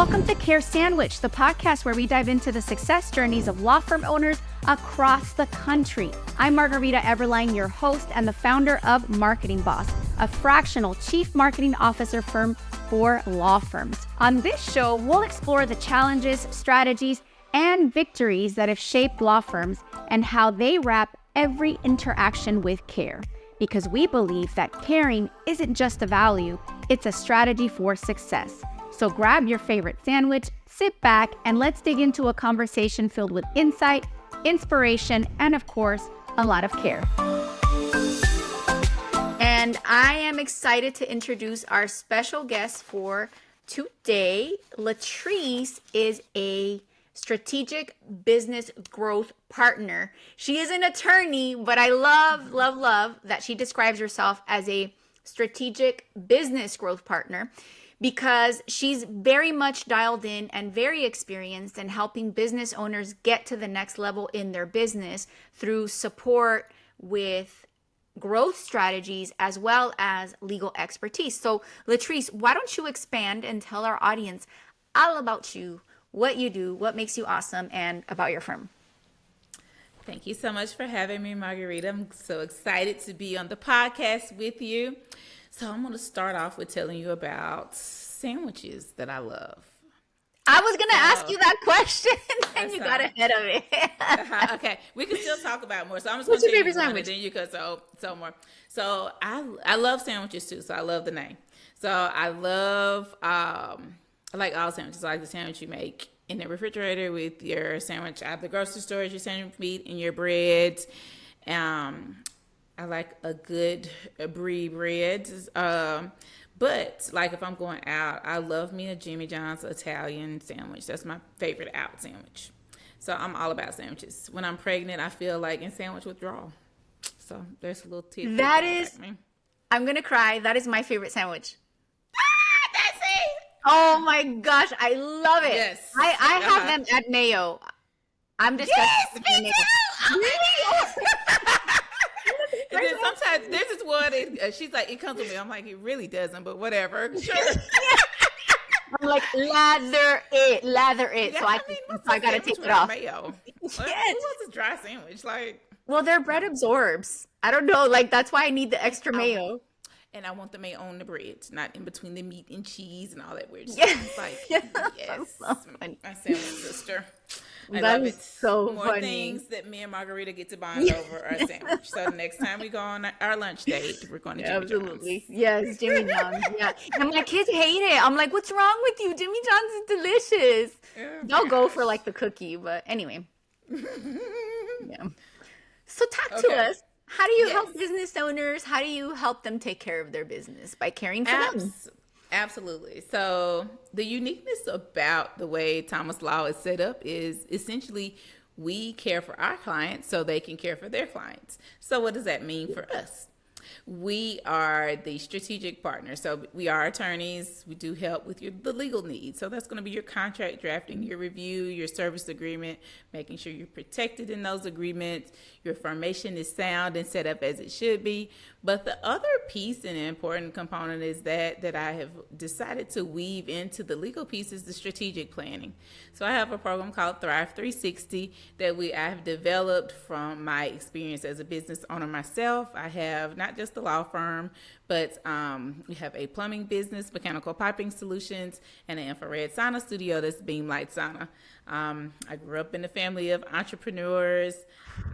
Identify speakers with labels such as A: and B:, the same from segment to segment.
A: Welcome to Care Sandwich, the podcast where we dive into the success journeys of law firm owners across the country. I'm Margarita Eberlein, your host and the founder of Marketing Boss, a fractional chief marketing officer firm for law firms. On this show, we'll explore the challenges, strategies, and victories that have shaped law firms and how they wrap every interaction with care. Because we believe that caring isn't just a value, it's a strategy for success. So grab your favorite sandwich, sit back, and let's dig into a conversation filled with insight, inspiration, and of course, a lot of care. And I am excited to introduce our special guest for today. Latrice is a strategic business growth partner. She is an attorney, but I love that she describes herself as a strategic business growth partner, because she's very much dialed in and very experienced in helping business owners get to the next level in their business through support with growth strategies as well as legal expertise. So Latrice, why don't you expand and tell our audience all about you, what you do, what makes you awesome, and about your firm.
B: Thank you so much for having me, Margarita. I'm so excited to be on the podcast with you. So I'm going to start off with telling you about sandwiches that I love.
A: I was going to ask you that question, and you got ahead of it.
B: Okay, we can still talk about more. So I'm just going to tell you one, and then you can so more. So I love sandwiches too. So I love the name. So I love I like all sandwiches. I like the sandwich you make in the refrigerator with your sandwich at the grocery store, your sandwich meat and your breads. I like a good brie bread. But like if I'm going out, I love me a Jimmy John's Italian sandwich. That's my favorite out sandwich. So I'm all about sandwiches. When I'm pregnant, I feel like in sandwich withdrawal. So there's a little tip.
A: That is, I'm going to cry. That is my favorite sandwich.
B: That's it.
A: Oh my gosh, I love it.
B: Yes.
A: I have them at Mayo. I'm disgusted.
B: Yes, me too. Really? And then sometimes there's this one, and she's like, it comes with me. I'm like, it really doesn't, but whatever. Sure.
A: I'm like, lather it. Yeah, so I got to take it off.
B: Mayo? Yes. Who wants a dry sandwich? Like,
A: well, their bread absorbs. I don't know. Like, that's why I need the extra mayo.
B: And I want the mayo on the bread, not in between the meat and cheese and all that weird
A: stuff.
B: Yes. Like, yes,
A: so
B: my sandwich sister. I
A: that
B: love
A: is
B: it.
A: so
B: More
A: funny.
B: things that me and Margarita get to bond over are a sandwich. So the next time we go on our lunch date, we're going to Jimmy
A: Absolutely.
B: John's.
A: Yes, Jimmy John's. Yeah. And my kids hate it. I'm like, what's wrong with you? Jimmy John's is delicious.
B: Oh,
A: they'll go for like the cookie, but anyway. Yeah. So talk to us. How do you help business owners? How do you help them take care of their business? By caring for them.
B: Absolutely. So the uniqueness about the way Thomas Law is set up is essentially we care for our clients so they can care for their clients. So what does that mean for us? We are the strategic partner. So we are attorneys. We do help with the legal needs. So that's going to be your contract drafting, your review, your service agreement, making sure you're protected in those agreements. Your formation is sound and set up as it should be. But the other piece and important component is that I have decided to weave into the legal piece is the strategic planning. So I have a program called Thrive 360 that I have developed from my experience as a business owner myself. I have not just the law firm, but we have a plumbing business, mechanical piping solutions, and an infrared sauna studio that's Beam Light Sauna. I grew up in a family of entrepreneurs.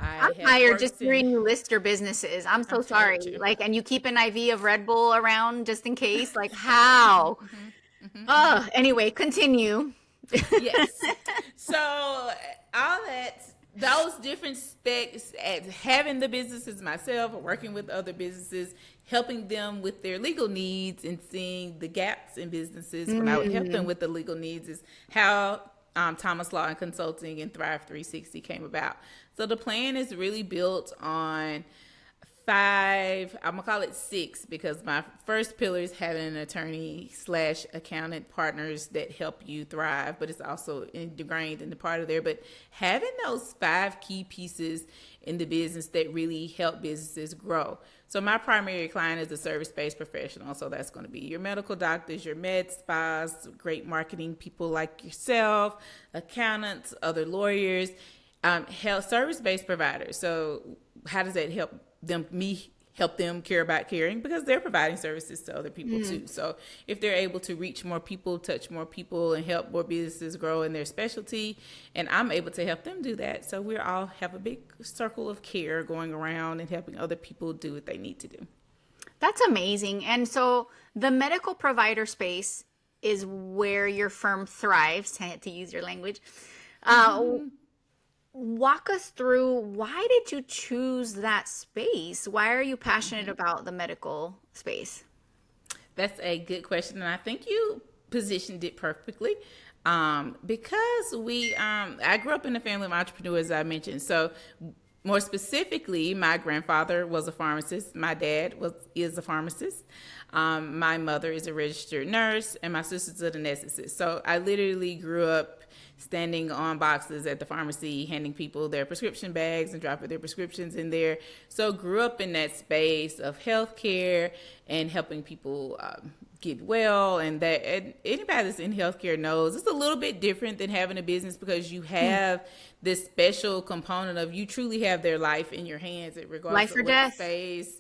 A: I'm tired just hearing you list your businesses. I'm so sorry. Like, and you keep an IV of Red Bull around just in case. Like, how? Anyway, continue.
B: Yes. So all that, those different specs, as having the businesses myself, working with other businesses, helping them with their legal needs and seeing the gaps in businesses when I would help them with the legal needs is how Thomas Law and Consulting and Thrive 360 came about. So the plan is really built on 5, I'm gonna call it 6, because my first pillar is having an attorney / accountant partners that help you thrive, but it's also ingrained in the part of there. But having those 5 key pieces in the business that really help businesses grow. So my primary client is a service-based professional. So that's going to be your medical doctors, your med spas, great marketing people like yourself, accountants, other lawyers, health service-based providers. So how does that help help them care about caring? Because they're providing services to other people too. So if they're able to reach more people, touch more people, and help more businesses grow in their specialty, and I'm able to help them do that. So we all have a big circle of care going around and helping other people do what they need to do.
A: That's amazing. And so the medical provider space is where your firm thrives, to use your language. Walk us through, why did you choose that space? Why are you passionate about the medical space?
B: That's a good question, and I think you positioned it perfectly. Because I grew up in a family of entrepreneurs, as I mentioned. So more specifically, my grandfather was a pharmacist. My dad is a pharmacist. My mother is a registered nurse, and my sister's an anesthetist. So I literally grew up standing on boxes at the pharmacy, handing people their prescription bags and dropping their prescriptions in there. So grew up in that space of healthcare and helping people get well. And anybody that's in healthcare knows it's a little bit different than having a business, because you have this special component of, you truly have their life in your hands, regardless
A: Life or
B: of what
A: death.
B: phase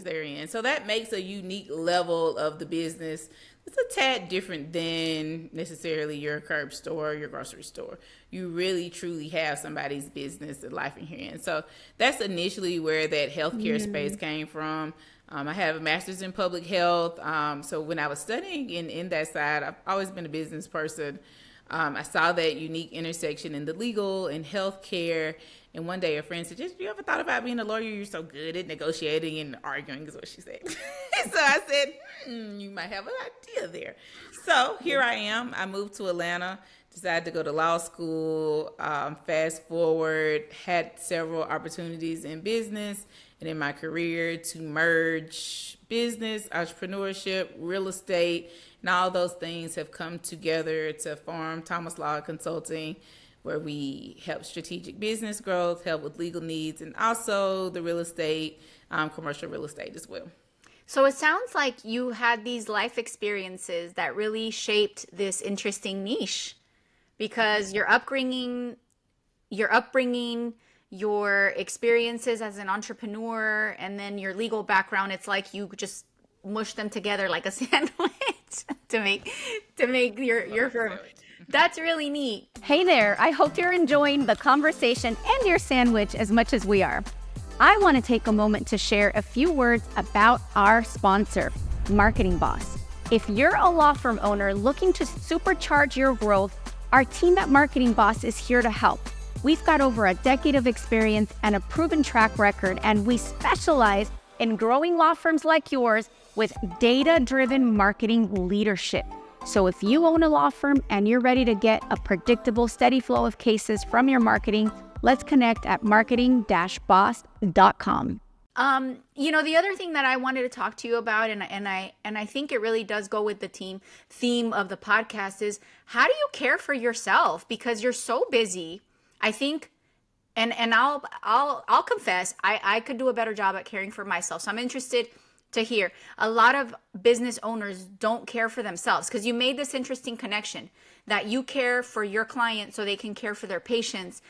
B: they're in. So that makes a unique level of the business. It's a tad different than necessarily your curb store, your grocery store. You really truly have somebody's business and life in your hands. So that's initially where that healthcare space came from. I have a master's in public health. So when I was studying in that side, I've always been a business person. I saw that unique intersection in the legal and healthcare. And one day a friend said, you ever thought about being a lawyer? You're so good at negotiating and arguing, is what she said. So I said, you might have an idea there. So here I am. I moved to Atlanta, decided to go to law school. Fast forward, had several opportunities in business and in my career to merge business, entrepreneurship, real estate, and all those things have come together to form Thomas Law Consulting, where we help strategic business growth, help with legal needs, and also the real estate, commercial real estate as well.
A: So it sounds like you had these life experiences that really shaped this interesting niche, because your upbringing, your experiences as an entrepreneur, and then your legal background, it's like you just mush them together like a sandwich to make your firm. That's really neat.
C: Hey there, I hope you're enjoying the conversation and your sandwich as much as we are. I want to take a moment to share a few words about our sponsor, Marketing Boss. If you're a law firm owner looking to supercharge your growth, our team at Marketing Boss is here to help. We've got over a decade of experience and a proven track record, and we specialize in growing law firms like yours with data-driven marketing leadership. So if you own a law firm and you're ready to get a predictable, steady flow of cases from your marketing, let's connect at marketing-boss.com.
A: The other thing that I wanted to talk to you about, and I think it really does go with the theme of the podcast, is how do you care for yourself? Because you're so busy. I think, and I'll confess, I could do a better job at caring for myself. So I'm interested to hear. A lot of business owners don't care for themselves, because you made this interesting connection that you care for your client so they can care for their patients.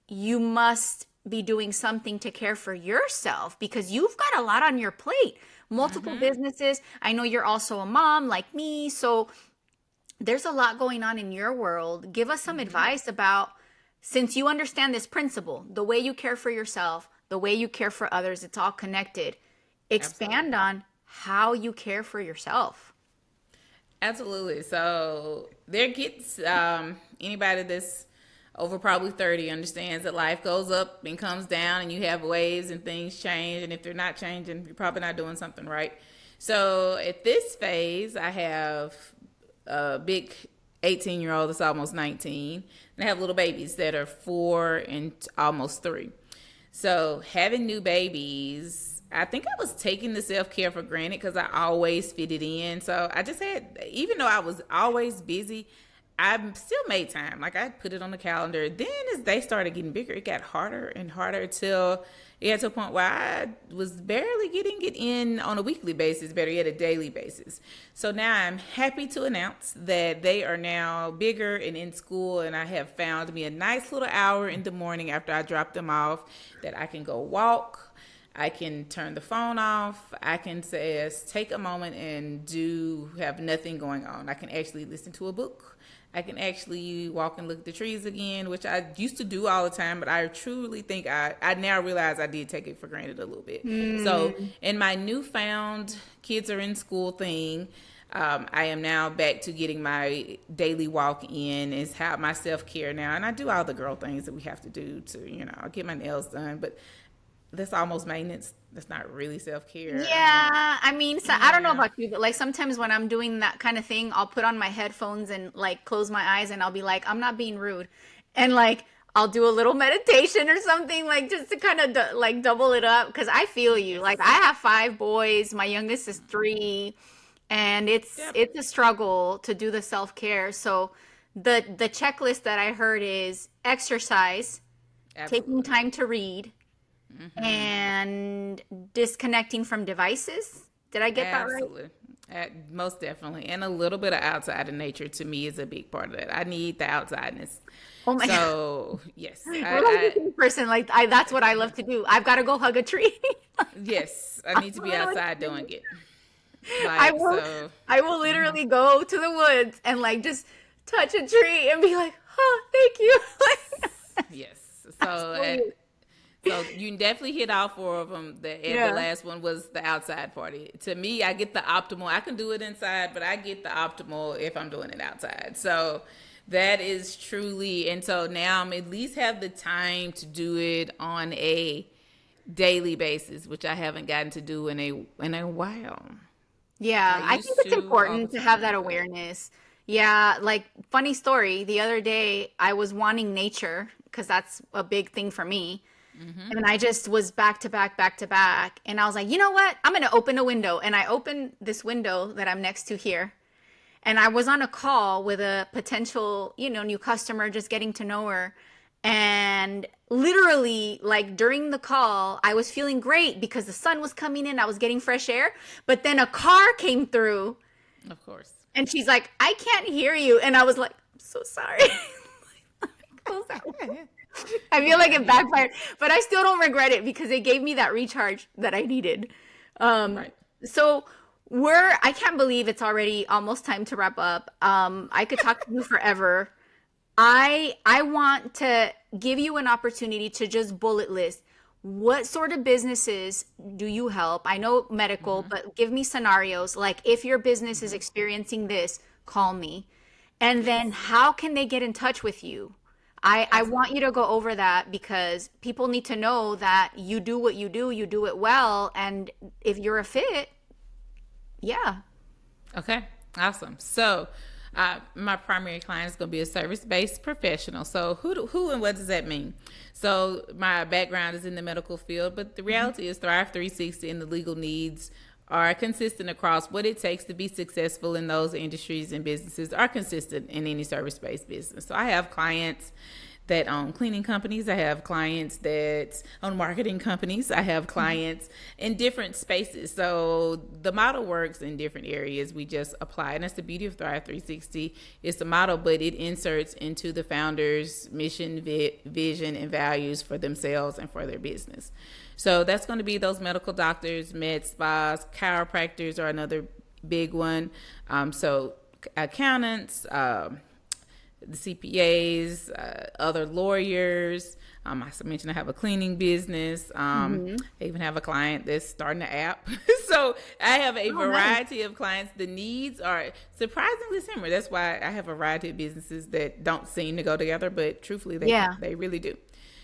A: You must be doing something to care for yourself, because you've got a lot on your plate, multiple businesses. I know you're also a mom like me. So there's a lot going on in your world. Give us some advice about, since you understand this principle, the way you care for yourself, the way you care for others, it's all connected. Expand on how you care for yourself.
B: Absolutely. So there gets anybody that's over probably 30 understands that life goes up and comes down, and you have waves and things change. And if they're not changing, you're probably not doing something right. So at this phase, I have a big 18-year-old that's almost 19, and I have little babies that are 4 and almost 3. So having new babies, I think I was taking the self-care for granted because I always fit it in. So I just had, even though I was always busy, I still made time. Like I put it on the calendar. Then as they started getting bigger, it got harder and harder till it got to a point where I was barely getting it in on a weekly basis, better yet a daily basis. So now I'm happy to announce that they are now bigger and in school, and I have found me a nice little hour in the morning after I drop them off that I can go walk. I can turn the phone off. I can say, take a moment and have nothing going on. I can actually listen to a book. I can actually walk and look at the trees again, which I used to do all the time, but I truly think I now realize I did take it for granted a little bit. So in my newfound kids are in school thing, I am now back to getting my daily walk in, is how my self-care now. And I do all the girl things that we have to do to, I get my nails done, but that's almost maintenance. That's not really self-care.
A: Yeah, I mean, so I don't know about you, but like sometimes when I'm doing that kind of thing, I'll put on my headphones and like close my eyes and I'll be like, I'm not being rude. And like I'll do a little meditation or something, like just to kind of like double it up, because I feel you. Like I have 5 boys, my youngest is 3, and it's a struggle to do the self-care. So the checklist that I heard is exercise, taking time to read, and disconnecting from devices. Did I get that right?
B: Most definitely. And a little bit of outside of nature to me is a big part of that. I need the outsideness.
A: Oh my
B: God. Yes.
A: Person, like that's what I love to do. I've got to go hug a tree.
B: Yes. I need to be outside doing it.
A: I will literally go to the woods and like just touch a tree and be like, oh, thank you.
B: Yes. So you definitely hit all 4 of them. The last one was the outside party. To me, I get the optimal. I can do it inside, but I get the optimal if I'm doing it outside. So that is truly, and so now I'm at least have the time to do it on a daily basis, which I haven't gotten to do in a while.
A: Yeah, I think it's important to have that awareness. Yeah, like funny story. The other day I was wanting nature because that's a big thing for me. And I just was back to back. And I was like, you know what? I'm going to open a window. And I opened this window that I'm next to here. And I was on a call with a potential, new customer, just getting to know her. And literally, like during the call, I was feeling great because the sun was coming in. I was getting fresh air. But then a car came through.
B: Of course.
A: And she's like, I can't hear you. And I was like, I'm so sorry. I feel like it backfired, but I still don't regret it because it gave me that recharge that I needed.
B: Right.
A: So I can't believe it's already almost time to wrap up. I could talk to you forever. I want to give you an opportunity to just bullet list. What sort of businesses do you help? I know medical, but give me scenarios. Like if your business is experiencing this, call me. And then how can they get in touch with you? I want you to go over that because people need to know that you do what you do it well. And if you're a fit, yeah.
B: Okay, awesome. So my primary client is going to be a service-based professional. So who and what does that mean? So my background is in the medical field, but the reality is Thrive 360 and the legal needs are consistent across what it takes to be successful in those industries, and businesses are consistent in any service-based business. So I have clients that own cleaning companies. I have clients that own marketing companies. I have clients in different spaces. So the model works in different areas. We just apply. And that's the beauty of Thrive 360. It's the model, but it inserts into the founder's mission, vision, and values for themselves and for their business. So that's going to be those medical doctors, med spas, chiropractors are another big one. So accountants, the CPAs, other lawyers. I mentioned I have a cleaning business. I even have a client that's starting an app. So I have a variety of clients. The needs are surprisingly similar. That's why I have a variety of businesses that don't seem to go together, but truthfully, they really do.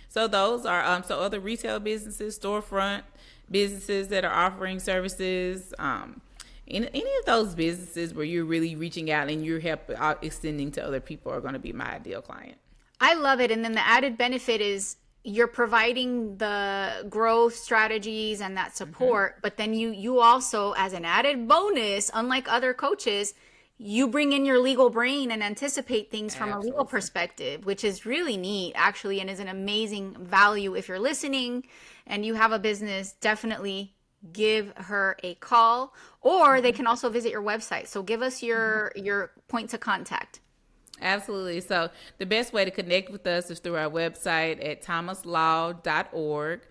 B: So those are so other retail businesses, storefront businesses that are offering services. In any of those businesses where you're really reaching out and you're extending to other people are going to be my ideal client.
A: I love it. And then the added benefit is you're providing the growth strategies and that support, but then you also, as an added bonus, unlike other coaches, you bring in your legal brain and anticipate things from a legal
B: Absolutely.
A: perspective, which is really neat, actually, and is an amazing value. If you're listening and you have a business, definitely give her a call, or they can also visit your website. So give us your points of contact.
B: Absolutely. So the best way to connect with us is through our website at thomaslaw.org.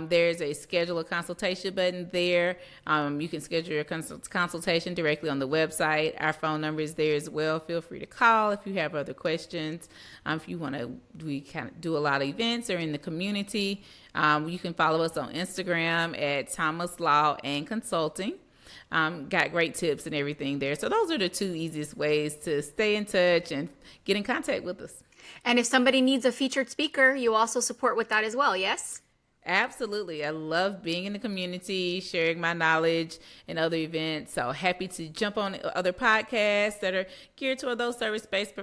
B: There's a schedule a consultation button there. You can schedule your consultation directly on the website. Our phone number is there as well. Feel free to call if you have other questions. If you want to, we kind of do a lot of events or in the community. You can follow us on Instagram at Thomas Law and Consulting. Got great tips and everything there. So those are the two easiest ways to stay in touch and get in contact with us.
A: And if somebody needs a featured speaker, you also support with that as well, yes?
B: Absolutely. I love being in the community, sharing my knowledge and other events. So happy to jump on other podcasts that are geared toward those service-based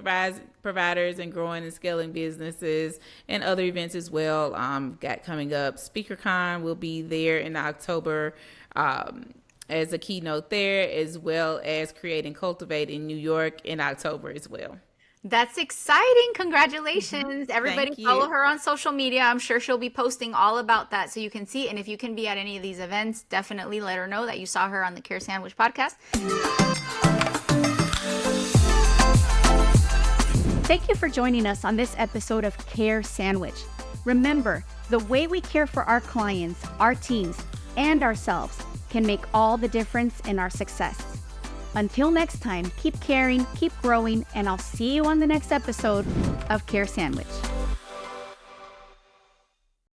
B: providers and growing and scaling businesses, and other events as well. Got coming up, SpeakerCon will be there in October as a keynote there, as well as Create and Cultivate in New York in October as well.
A: That's exciting. Congratulations. Everybody
B: Thank
A: follow
B: you.
A: her on social media. I'm sure she'll be posting all about that so you can see. And if you can be at any of these events, definitely let her know that you saw her on the Care Sandwich podcast.
C: Thank you for joining us on this episode of Care Sandwich. Remember, the way we care for our clients, our teams, and ourselves can make all the difference in our success. Until next time, keep caring, keep growing, and I'll see you on the next episode of Care Sandwich.